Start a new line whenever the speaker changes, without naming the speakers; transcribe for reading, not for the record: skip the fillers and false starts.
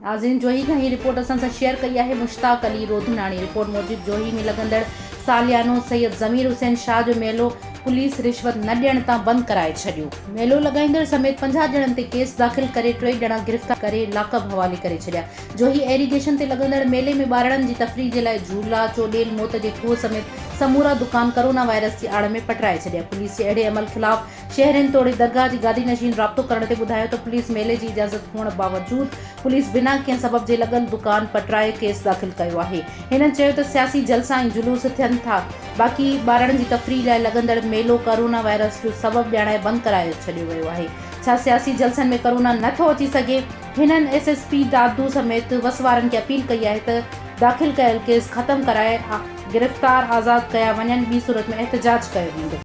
नाज़रीन, जोही खां ही रिपोर्ट असां सां शेयर कई आहे मुश्ताक अली रोधनाणी। रिपोर्ट मूजिब जोही में लगंदड़ सालियानो सैयद ज़मीर हुसैन शाह जो मेलो पुलिस रिश्वत न ॾियण तां बंद कराए छॾियो। मेलो लॻाईंदड़ समेत 50 ॼणनि ते केस दाख़िल करे 3 ॼणा गिरफ़्तार करे लाकअप हवाले करे छॾिया। जोही एरीगेशन ते लगंदड़ मेले में ॿारनि जी तफ़रीह जे लाइ झूला, चोडेल, मौत जे खूह समेत समूरा दुकान कोरोना वायरस की आड़ में पटराए छॾिया। पुलिस जे अहिड़े अमल ख़िलाफ़ शहरनि तोड़े दरगाह जी गादी नशीन राब्तो करण ते ॿुधायो त पुलिस मेले जी इजाज़त हुअण बावजूद पुलिस बिना कंहिं सबब जे लॻल दुकान पटराए केस दाख़िल कयो आहे। हिननि चयो त सियासी जलसा ऐं जुलूस थियनि था, बाक़ी ॿारनि जी तफ़रीह लाइ लगंदड़ मेलो कोरोना वायरस जो सबब ॼाणाए बंद कराए छॾियो वियो आहे। छा सियासी जलसनि में कोरोना नथो अची सघे? हिननि एसएसपी दादू समेत वसवारनि खे अपील कई आहे त दाख़िल कयल केस ख़त्म कराए गिरफ़्तार आज़ाद कया वञनि, ॿी सूरत में एहतजाज कयो वेंदो।